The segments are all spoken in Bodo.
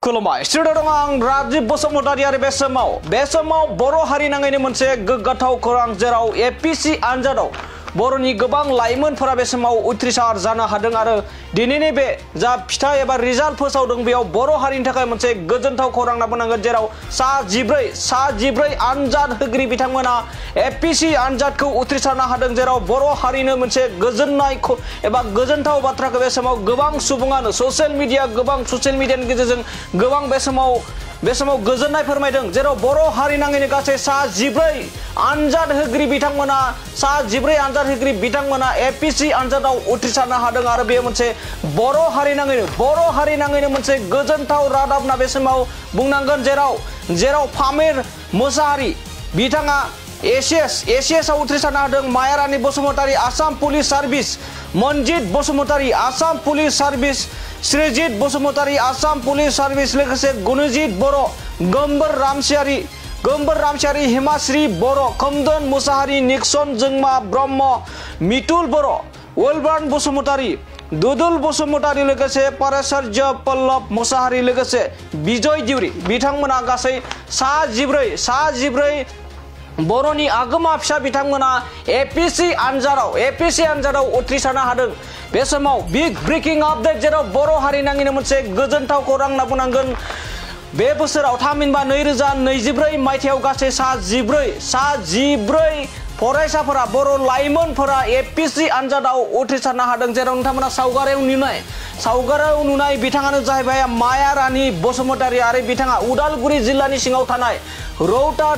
खुलुमबाय स्टुडिअ दं आं राजिब बसुमतारी आरो बे समाव बर' हारि नाङैनो मोनसे गोग्गाथाव खौरां जेराव एपीएससी आनजादाव बर'नि गोबां लाइमोनफोरा बे समाव उथ्रिसार जानो हादों आरो दिनैनि बे जा फिथाइ एबा रिजाल्ट फोसावदों बेयाव बर' हारिनि थाखाय मोनसे गोजोनथाव खौरां लाबोनांगोन जेराव सा 14 आनजाद होगिरि बिथांमोना एपीएससी आनजादखौ उथ्रिसारनो हादों जेराव बर' हारिनो मोनसे गोजोननाय एबा गोजोनथाव बाथ्राखौ बे समाव गोबां सुबुङानो ससियेल मिडियानि गेजेरजों गोबां बे समाव गोजोननाय फोरमायदों जेराव बर' हारि नाङैनो गासै सा 14 आनजाद होगिरि बिथांमोना एपीएससी आनजादाव उथ्रिसारनो हादों आरो बे मोनसे बर' हारि नाङैनो मोनसे गोजोनथाव रादाब होनना बे समाव बुंनांगोन जेराव फामिर मोसाहारि बिथाङा एसीएस आव उथ्रिसारनो हादों Mayarani Basumatary Assam police service Manjit Basumatary Assam police service Shrijit Basumatary Assam police service लोगोसे गुनुजित बर' गोमबोर रामसियारि हिमाश्री बर' खोमदोन मुसाहारि निक्सन जोंमा ब्रह्म मितुल बर' वेलबार्न बसुमतारी दुदुल बसुमतारी लोगोसे पाराचार्य पल्लव मुसाहारि लोगोसे बिजय दिउरि बिथांमोना गासै सा 14 बर'नि आगोमा फिसा बिथांमोना एपीएससी आनजादाव उथ्रिसारनो हादों बे समाव बिग ब्रेकिं आपडेट जेराव बर' हारि नाङैनो मोनसे गोजोनथाव खौरां होनना बुंनांगोन बे बोसोराव थामहिनबा 2024 मायथाइयाव गासै सा 14 फरायसाफोरा बर' लाइमोनफोरा एपीएससी आनजादाव उथ्रिसारनो हादों जेराव नोंथांमोना सावगारियाव नुनाय बिथाङानो जाहैबाय मायारानी बसुमतारी आरो बिथाङा उदालगुरि जिल्लानि सिङाव थानाय रौता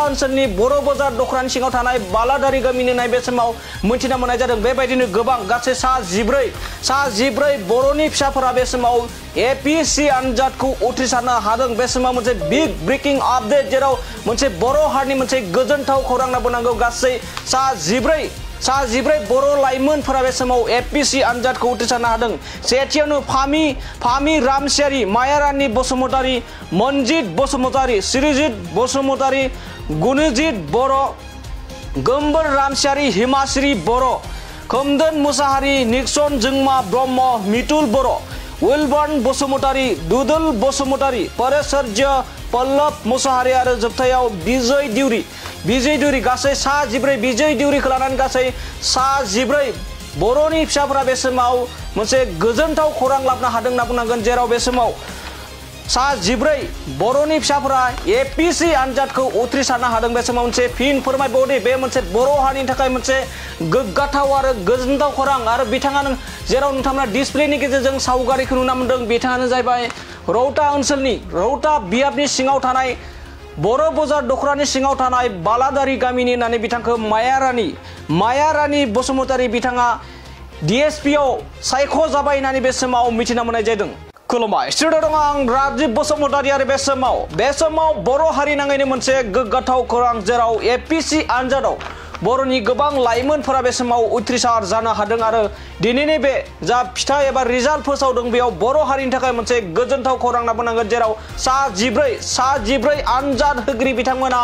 ओनसोलनि बर' बाजार दखरानि सिङाव थानाय बालादारि गामिनि होननाय बे समाव मिथिना मोननाय जादों बेबायदिनो गोबां गासै सा 14 बर'नि फिसाफोरा बे समाव एपीएससी आनजादखौ उथ्रिसारनो हादों बे समाव मोनसे बिग ब्रेकिं आपडेट जेराव मोनसे बर' हारिनि मोनसे गोजोनथाव खौरां लाबोनांगौ गासै सा 14 बर' लाइमोनफोरा बे समाव एपीएससी आनजादखौ उथ्रिसारनो हादों सेथियावनो फामि रामसियारि मायारानी बसुमतारी मनजित बसुमतारी श्रीजित बसुमतारी गुनुजित बर' गोमबोर रामसियारि हिमाश्री बर' खोमदोन मुसाहारि निक्सन जोंमा ब्रह्म मितुल बर' वेलबार्न बसुमतारी दुदुल बसुमतारी पाराचार्य पल्लव मुसाहारि आरो जोबथायाव बिजय दिउरि गासै सा 14 बिजय दिउरिखौ लानानै गासै सा 14 बर'नि फिसाफोरा बे समाव मोनसे गोजोनथाव खौरां लाबोनो हादों होनना बुंनांगोन जेराव बे समाव सा 14 बर'नि फिसाफोरा एपीएससी आनजादखौ उथ्रिसारनो हादों बे समाव मोनसे फिन फोरमायबावदि बे मोनसे बर' हारिनि थाखाय मोनसे गोग्गाथाव आरो गोजोनथाव खौरां आरो बिथाङानो जेराव नोंथांमोना डिसप्लेनि गेजेरजों सावगारिखौ नुना मोनदों बिथाङानो जाहैबाय रौता बियाबनि सिङाव थानाय बर' बाजार दखरानि सिङाव थानाय बालादारि गामिनि होननानै बिथांखौ मायारानी बसुमतारी बिथाङा DSP आव सायख' जाबाय होननानै बे समाव मिथिना मोननाय जादों खुलुमबाय स्टुडिअ दं आं राजिब बसुमतारी आरो बे समाव बर' हारि नाङैनो मोनसे गोग्गाथाव खौरां जेराव एपीएससी आनजादाव बर'नि गोबां लाइमोनफोरा बे समाव उथ्रिसार जानो हादों आरो दिनैनि बे जा फिथाइ एबा रिजाल्ट फोसावदों बेयाव बर' हारिनि थाखाय मोनसे गोजोनथाव खौरां लाबोनांगोन जेराव सा 14 आनजाद होगिरि बिथांमोना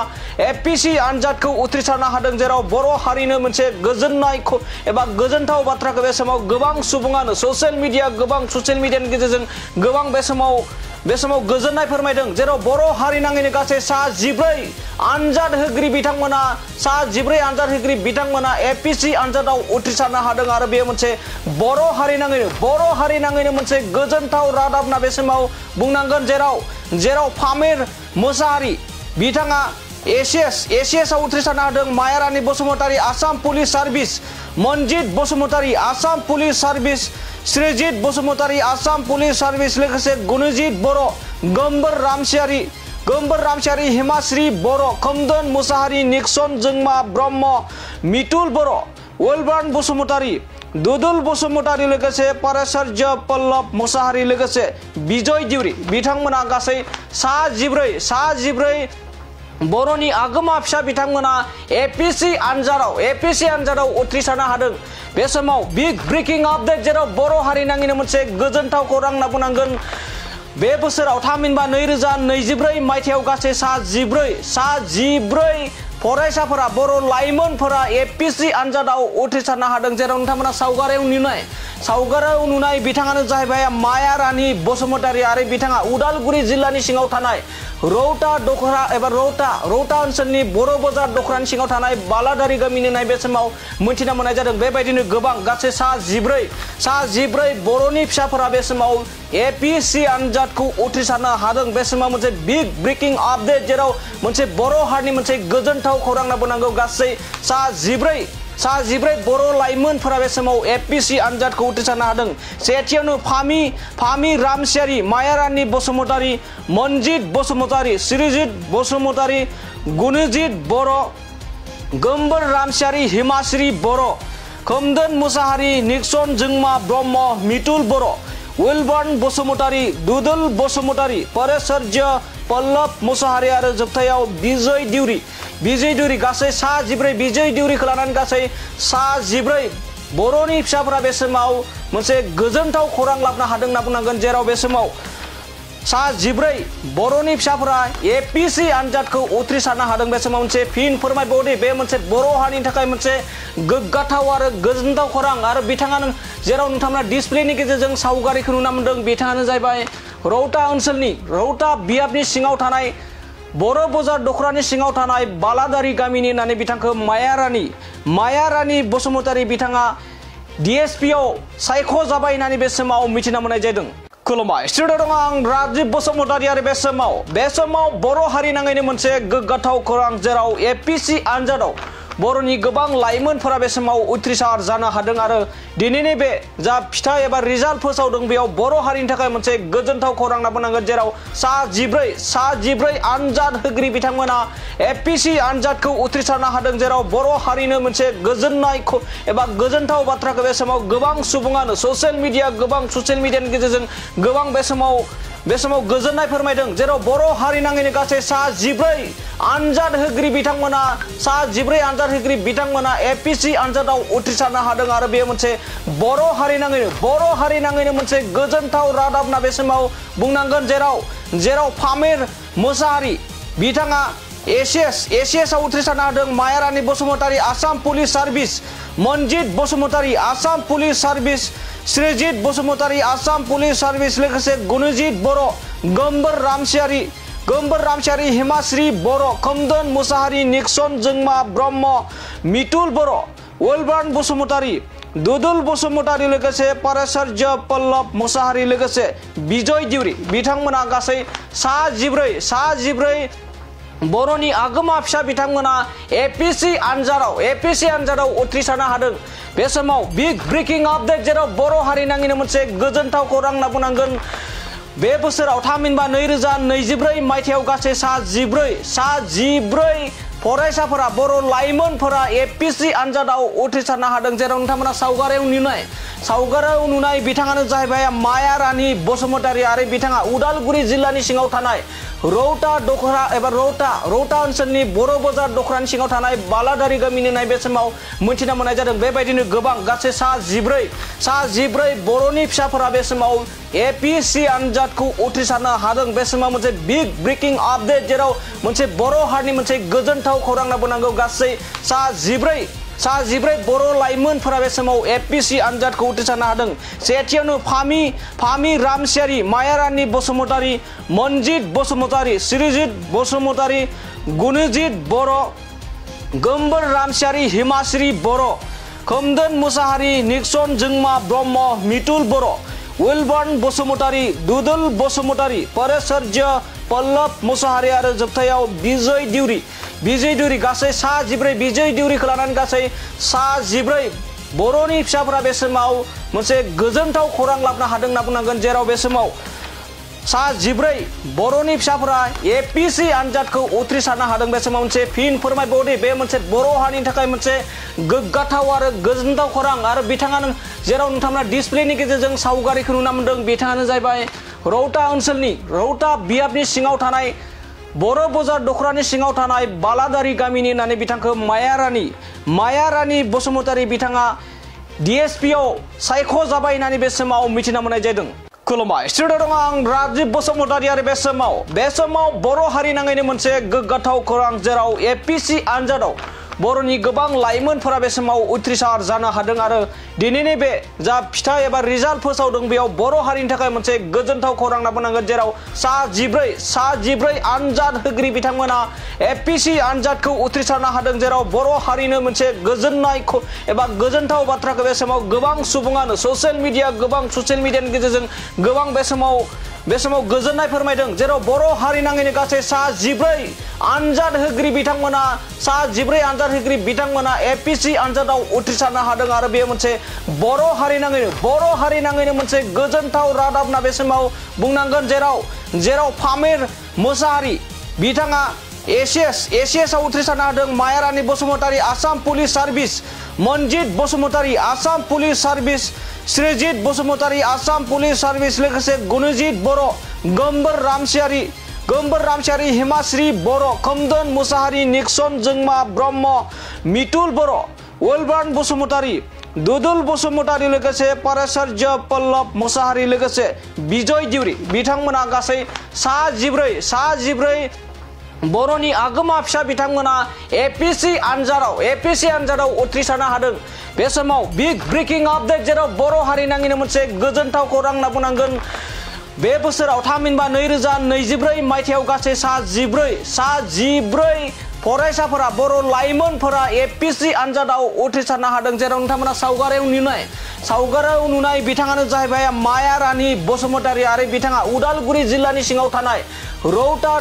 एपीएससी आनजादखौ उथ्रिसारनो हादों जेराव बर' हारिनो मोनसे गोजोननाय एबा गोजोनथाव बाथ्राखौ बे समाव गोबां सुबुङानो ससियेल मिडियानि गेजेरजों गोबां बे समाव गोजोननाय फोरमायदों जेराव बर' हारि नाङैनो गासै सा 14 आनजाद होगिरि बिथांमोना एपीएससी आनजादाव उथ्रिसारनो हादों आरो बे मोनसे बर' हारि नाङैनो मोनसे गोजोनथाव रादाब होनना बे समाव बुंनांगोन जेराव फामिर मोसाहारि बिथाङा एसीएस आव उथ्रिसारनो हादों Mayarani Basumatary Assam police service Manjit Basumatary Assam police service Shrijit Basumatary Assam police service लोगोसे गुनुजित बर' गोमबोर रामसियारि हिमाश्री बर' खोमदोन मुसाहारि निक्सन जोंमा ब्रह्म मितुल बर' वेलबार्न बसुमतारी दुदुल बसुमतारी लोगोसे पाराचार्य पल्लव मुसाहारि लोगोसे बिजय दिउरि बिथांमोना गासै सा 14 बर'नि आगोमा फिसा बिथांमोना एपीएससी आनजादाव उथ्रिसारनो हादों बे समाव बिग ब्रेकिं आपडेट जेराव बर' हारि नाङैनो मोनसे गोजोनथाव खौरां होनना बुंनांगोन बे बोसोराव थामहिनबा 2024 मायथाइयाव गासै सा 14 फरायसाफोरा बर' लाइमोनफोरा एपीएससी आनजादाव उथ्रिसारनो हादों जेराव नोंथांमोना सावगारियाव नुनाय बिथाङानो जाहैबाय माया रानी बसुमतारी आरो बिथाङा उदालगुरि जिल्लानि सिङाव थानाय रौता दखरा एबा रौता ओनसोलनि बर' बाजार दखरानि सिङाव थानाय बालादारि गामिनि होननाय बे समाव मोनथिना मोननाय जादों। बेबायदिनो गोबां गासै सा जिब्रै बर'नि फिसाफोरा बे समाव एपीएससी आनजादखौ उथ्रिसारनो हादों। बे समाव मोनसे बिग ब्रेकिं आपडेट जेराव मोनसे बर' हारिनि मोनसे गोजोनथाव खौरां लाबोनांगौ। गासै सा जिब्रै बर' लाइमोनफोरा बे समाव एपीएससी आनजादखौ उथ्रिसारनो हादों। सेथियावनो फामि रामसियारि, माया रानी बसुमतारी, मनजित बसुमतारी, श्रीजित बसुमतारी, गुणजित बर', गोम्बोर रामसियारि, हिमाश्री बर', खोमदोन मुसाहारि, निक्सन जोंमा ब्रह्म, मितुल बर', उइलबार्न बसुमतारी, दुदुल बसुमतारी, परेशर्य पल्लभ मुसाहारि आरो जोबथायाव बिजय दिउरि गासै सा जिब्रै बिजय दिउरिखौ लानानै गासै सा जिब्रै बर'नि फिसाफोरा बे समाव मोनसे गोजोनथाव खौरां लाबोनो हादों होनना बुंनांगोन। जेराव बे समाव सा जिब्रै बर'नि फिसाफोरा एपीएससी आनजादखौ उथ्रिसारनो हादों। बे समाव मोनसे फिन फोरमायबावदि बे मोनसे बर' हारिनि थाखाय मोनसे गोग्गाथाव आरो गोजोनथाव खौरां। आरो बिथाङानो जेराव नोंथांमोना डिसप्लेनि गेजेरजों सावगारिखौ नुना मोन्दों बिथाङानो जाहैबाय रौता ओनसोलनि रौता बियाबनि सिङाव थानाय बर' बाजार दखरानि सिङाव थानाय बालादारि गामिनि होननानै बिथांखौ माया रानी बसुमतारी बिथाङा DSPआव सायख'जाबाय होननानै बे समाव मिथिना मोननाय जादों। खुलुमबाय, स्टुडिअ दङ आं राजिब बसुमतारी आरो बे समाव बर' हारि नाङैनो मोनसे गोग्गाथाव खौरां जेराव एपीएससी आनजादाव बर'नि गोबां लाइमोनफोरा बे समाव उथ्रिसार जानो हादों। आरो दिनैनि बे जा फिथाइ एबा रिजाल्ट फोसावदों बेयाव बर' हारिनि थाखाय मोनसे गोजोनथाव खौरां लाबोनांगोन। जेराव सा जिब्रै आनजाद होगिरि बिथांमोना एपीएससी आनजादखौ उथ्रिसारनो हादों। जेराव बर' हारिनो मोनसे गोजोननाय एबा गोजोनथाव बाथ्राखौ बे समाव गोबां सुबुङानो ससियेल मिडियानि गेजेरजों गोबां बे समाव गोजोननाय फोरमायदों। जेराव बर' हारि नाङैनो गासै सा जिब्रै आनजाद होगिरि बिथांमोना एपीएससी आनजादाव उथ्रिसारनो हादों। आरो बेयो मोनसे बर' हारि नाङैनो मोनसे गोजोनथाव रादाब होनना बे समाव बुंनांगोन। जेराव फामिर मुसाहारि बिथाङा एसीएस आव उथ्रिसारनो हादों। Maya Rani Basumatary Assam police service, Manjit Basumatary Assam police service, Shrijit Basumatary Assam police service, लोगोसे गुणजित बर', गोम्बोर रामसियारि, हिमाश्री बर', खोमदोन मुसाहारि, निक्सन जोंमा ब्रह्म, मितुल बर', उइलबार्न बसुमतारी, दुदुल बसुमतारी, लोगोसे परेशर्य पल्लभ मुसाहारि, लोगोसे बिजय दिउरि बिथांमोना गासै सा जिब्रै बर'नि आगोमा फिसा बिथांमोना एपीएससी आनजादाव उथ्रिसारनो हादों। बे समाव बिग ब्रेकिं आपडेट जेराव बर' हारि नाङैनो मोनसे गोजोनथाव खौरां होनना बुंनांगोन। बे बोसोराव थामहिनबा 2024 मायथाइयाव गासै सा जिब्रै फरायसाफोरा बर' लाइमोनफोरा एपीएससी आनजादाव उथ्रिसारनो हादों। जेराव नोंथांमोना सावगारियाव नुनाय बिथाङानो जाहैबाय माया रानी बसुमतारी आरो बिथाङा उदालगुरि जिल्लानि सिङाव थानाय रौता ओनसोलनि बर' बाजार दखरानि सिङाव थानाय बालादारि गामिनि होननाय बे समाव मोनथिना मोननाय जादों। बेबायदिनो गोबां गासै सा जिब्रै बर'नि फिसाफोरा बे समाव एपीएससी आनजादखौ उथ्रिसारनो हादों। बे समाव मोनसे बिग ब्रेकिं आपडेट जेराव मोनसे बर' हारिनि मोनसे गोजोनथाव खौरां लाबोनांगौ। गासै सा जिब्रै बर' लाइमोनफोरा बे समाव एपीएससी आनजादखौ उथ्रिसारनो हादों। सेथियावनो फामि रामसियारि, माया रानी बसुमतारी, मनजित बसुमतारी, श्रीजित बसुमतारी, गुणजित बर', गोम्बोर रामसियारि, हिमाश्री बर', खोमदोन मुसाहारि, निक्सन जोंमा ब्रह्म, मितुल बर', उइलबार्न बसुमतारी, दुदुल बसुमतारी, परेशर्य पल्लभ मुसाहारि आरो जोबथायाव बिजय दिउरि गासै सा जिब्रै बिजय दिउरिखौ लानानै गासै सा जिब्रै बर'नि फिसाफोरा बे समाव मोनसे गोजोनथाव खौरां लाबोनो हादों होनना बुंनांगोन। जेराव बे समाव सा जिब्रै बर'नि फिसाफोरा एपीएससी आनजादखौ उथ्रिसारनो हादों। बे समाव मोनसे फिन फोरमायबावदि बे मोनसे बर' हारिनि थाखाय मोनसे गोग्गाथाव आरो गोजोनथाव खौरां। आरो बिथाङानो जेराव नोंथांमोना डिसप्लेनि गेजेरजों सावगारिखौ नुना मोन्दों बिथाङानो जाहैबाय रौता ओनसोलनि रौता बियाबनि सिङाव थानाय बर' बाजार दखरानि सिङाव थानाय बालादारि गामिनि होननानै बिथांखौ माया रानी बसुमतारी बिथाङा DSPआव सायख'जाबाय होननानै बे समाव मिथिना मोननाय जादों। खुलुमबाय स्टुडिअ दं आं राजिब बसुमतारी आरो बे समाव बर' हारि नाङैनो मोनसे गोग्गाथाव खौरां जेराव एपीएससी आनजादाव बर'नि गोबां लाइमोनफोरा बे समाव उथ्रिसार जानो हादों आरो दिनैनि बे जा फिथाइ एबा रिजाल्ट फोसावदों बेयाव बर' हारिनि थाखाय मोनसे गोजोनथाव खौरां लाबोनांगोन जेराव सा जिब्रै आनजाद होगिरि बिथांमोना एपीएससी आनजादखौ उथ्रिसारनो हादों जेराव बर' हारिनो मोनसे गोजोननाय एबा गोजोनथाव बाथ्राखौ बे समाव गोबां सुबुङानो ससियेल मिडियानि गेजेरजों गोबां बे समाव गोजोननाय फोरमायदों जेराव बर' हारि नाङैनो गासै सा जिब्रै आनजाद होगिरि बिथांमोना एपीएससी आनजादाव उथ्रिसारनो हादों आरो बेयो मोनसे बर' हारि नाङैनो मोनसे गोजोनथाव रादाब होनना बे समाव बुंनांगोन जेराव फामिर मोसाहारि बिथाङा एसीएस आव उथ्रिसारनो हादों Mayarani Basumatary Assam police service Manjit Basumatary Assam police service Shrijit Basumatary Assam police service लोगोसे गुणजित बर' गोमबोर रामसियारि हिमाश्री बर' खोमदोन मुसाहारि निक्सन जोंमा ब्रह्म मितुल बर' वेलबार्न बसुमतारी दुदुल बसुमतारी लोगोसे पाराचार्य पल्लभ मुसाहारि लोगोसे बिजय दिउरि बिथांमोना गासै सा जिब्रै बर'नि आगोमा फिसा बिथांमोना एपीएससी आनजादाव उथ्रिसारनो हादों बे समाव बिग ब्रेकिं आपडेट जेराव बर' हारि नाङैनो मोनसे गोजोनथाव खौरां होनना बुंनांगोन बे बोसोराव थामहिनबा 2024 मायथाइयाव गासै सा जिब्रै फरायसाफोरा बर' लाइमोनफोरा एपीएससी आनजादाव उथ्रिसारनो हादों जेराव नोंथांमोना सावगारियाव नुनाय बिथाङानो जाहैबाय मायारानी बसुमतारी आरो बिथाङा उदालगुरि जिल्लानि सिङाव थानाय रौता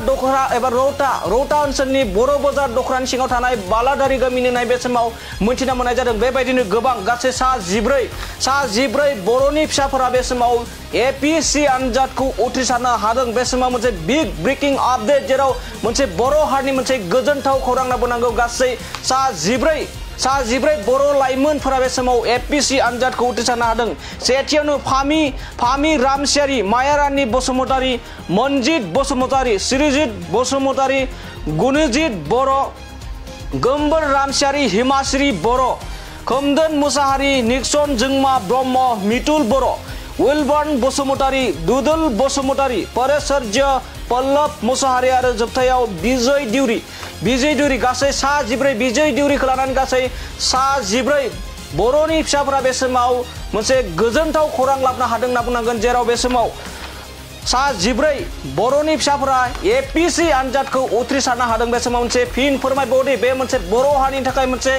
ओनसोलनि बर' बाजार दखरानि सिङाव थानाय बालादारि गामिनि होननाय बे समाव मोनथिना मोननाय जादों बेबायदिनो गोबां गासै सा जिब्रै बर'नि फिसाफोरा बे समाव एपीएससी आनजादखौ उथ्रिसारनो हादों बे समाव मोनसे बिग ब्रेकिं आपडेट जेराव मोनसे बर' हारिनि मोनसे गोजोनथाव खौरां लाबोनांगौ गासै सा जिब्रै बर' लाइमोनफोरा बे समाव एपीएससी आनजादखौ उथ्रिसारनो हादों सेथियावनो फामि रामसियारि मायारानी बसुमतारी मनजित बसुमतारी श्रीजित बसुमतारी गुणजित बर' गोमबोर रामसियारि हिमाश्री बर' खोमदोन मुसाहारि निक्सन जोंमा ब्रह्म मितुल बर' वेलबार्न बसुमतारी दुदुल बसुमतारी पाराचार्य पल्लभ मुसाहारि आरो जोबथायाव बिजय दिउरि गासै सा जिब्रै बिजय दिउरिखौ लानानै गासै सा जिब्रै बर'नि फिसाफोरा बे समाव मोनसे गोजोनथाव खौरां लाबोनो हादों होनना बुंनांगोन जेराव बे समाव सा जिब्रै बर'नि फिसाफोरा एपीएससी आनजादखौ उथ्रिसारनो हादों बे समाव मोनसे फिन फोरमायबावदि बे मोनसे बर' हारिनि थाखाय मोनसे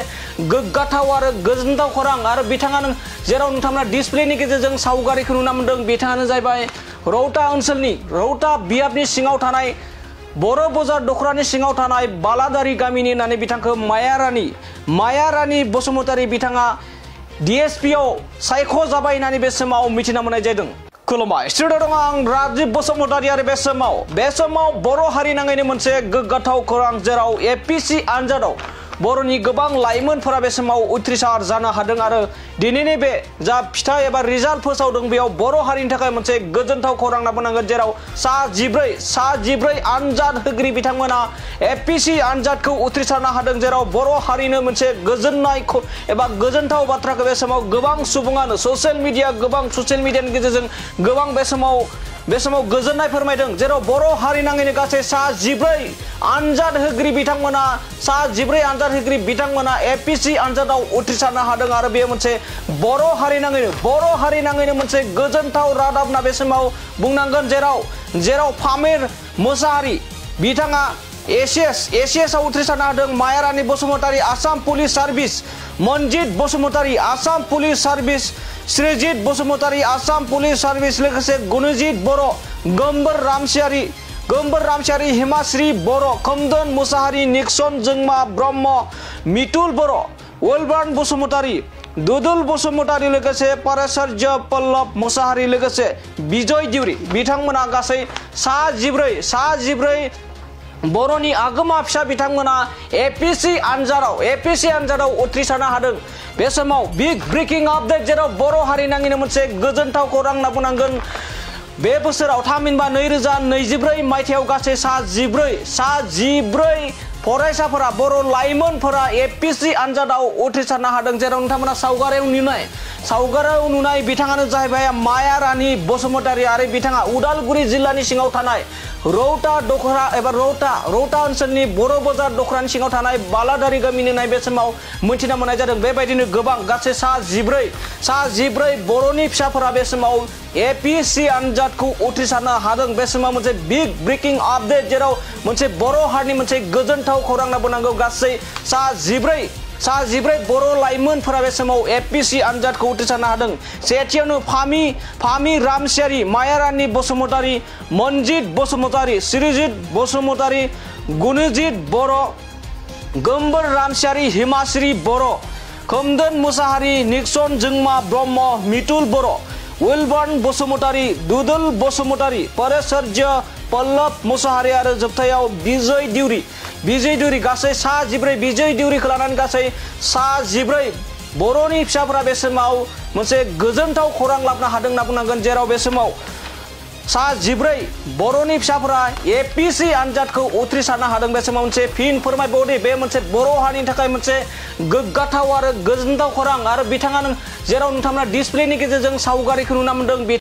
गोग्गाथाव आरो गोजोनथाव खौरां आरो बिथाङानो जेराव नोंथांमोना डिसप्लेनि गेजेरजों सावगारिखौ नुना मोन्दों बिथाङानो जाहैबाय रौता बियाबनि सिङाव थानाय बर' बाजार दखरानि सिङाव थानाय बालादारि गामिनि होननानै बिथांखौ मायारानी बसुमतारी बिथाङा DSP आव सायख' जाबाय होननानै बे समाव मिथिना मोननाय जादों खुलुमबाय स्टुडिअ दं आं राजिब बसुमतारी आरो बे समाव बर' हारि नाङैनो मोनसे गोग्गाथाव खौरां जेराव एपीएससी आनजादाव बर'नि गोबां लाइमोनफोरा बे समाव उथ्रिसार जानो हादों आरो दिनैनि बे जा फिथाइ एबा रिजाल्ट फोसावदों बेयाव बर' हारिनि थाखाय मोनसे गोजोनथाव खौरां लाबोनांगोन जेराव सा जिब्रै आनजाद होगिरि बिथांमोना एपीएससी आनजादखौ उथ्रिसारनो हादों जेराव बर' हारिनो मोनसे गोजोननाय एबा गोजोनथाव बाथ्राखौ बे समाव गोबां सुबुङानो ससियेल मिडियानि गेजेरजों गोबां बे समाव गोजोननाय फोरमायदों जेराव बर' हारि नाङैनो गासै सा जिब्रै आनजाद होगिरि बिथांमोना एपीएससी आनजादाव उथ्रिसारनो हादों आरो बेयो मोनसे बर' हारि नाङैनो मोनसे गोजोनथाव रादाब होनना बे समाव बुंनांगोन जेराव फामिर मोसाहारि बिथाङा एसीएस आव उथ्रिसारनो हादों Mayarani Basumatary Assam police service Manjit Basumatary Assam police service Shrijit Basumatary Assam police service लोगोसे गुणजित बर' गोमबोर रामसियारि हिमाश्री बर' खोमदोन मुसाहारि निक्सन जोंमा ब्रह्म मितुल बर' वेलबार्न बसुमतारी दुदुल बसुमतारी लोगोसे पाराचार्य पल्लभ मुसाहारि लोगोसे बिजय दिउरि बिथांमोना गासै सा जिब्रै बर'नि आगोमा फिसा बिथांमोना एपीएससी आनजादाव उथ्रिसारनो हादों बे समाव बिग ब्रेकिं आपडेट जेराव बर' हारि नाङैनो मोनसे गोजोनथाव खौरां होनना बुंनांगोन बे बोसोराव थामहिनबा 2024 मायथाइयाव गासै सा जिब्रै फरायसाफोरा बर' लाइमोनफोरा एपीएससी आनजादाव उथ्रिसारनो हादों जेराव नोंथांमोना सावगारियाव नुनाय बिथाङानो जाहैबाय माया रानी बसुमतारी आरो बिथाङा उदालगुरि जिल्लानि सिङाव थानाय रौता दखरा एबा रौता ओनसोलनि बर' बाजार दखरानि सिङाव थानाय बालादारि गामिनि होननाय बे समाव मोनथिना मोननाय जादों। बेबायदिनो गोबां गासै सा जिब्रै बर'नि फिसाफोरा बे समाव एपीएससी आनजादखौ उथ्रिसारनो हादों। बे समाव मोनसे बिग ब्रेकिं आपडेट जेराव मोनसे बर' हारिनि मोनसे गोजोनथाव खौरां लाबोनांगौ। गासै सा जिब्रै बर' लाइमोनफोरा बे समाव एपीएससी आनजादखौ उथ्रिसारनो हादों। सेथियावनो फामि रामसियारि, मायारानी बसुमतारी, मनजित बसुमतारी, श्रीजित बसुमतारी, गुनुजित बर', गोम्बोर रामसियारि, हिमाश्री बर', खोमदोन मुसाहारि, निक्सन जोंमा ब्रह्म, मितुल बर', उइलबार्न बसुमतारी, दुदुल बसुमतारी, परेशर्य पल्लभ मुसाहारि आरो जोबथायाव बिजय दिउरि गासै सा जिब्रै बिजय दिउरिखौ लानानै गासै सा जिब्रै बर'नि फिसाफोरा बे समाव मोनसे गोजोनथाव खौरां लाबोनो हादों होनना बुंनांगोन। जेराव बे समाव सा जिब्रै बर'नि फिसाफोरा एपीएससी आनजादखौ उथ्रिसारनो हादों। बे समाव मोनसे फिन फोरमायबावदि बे मोनसे बर' हारिनि थाखाय मोनसे गोग्गाथाव आरो गोजोनथाव खौरां आरो बिथाङा जेराव नोंथांमोना डिसप्लेनि गेजेरजों सावगारिखौ नुना मोनदों।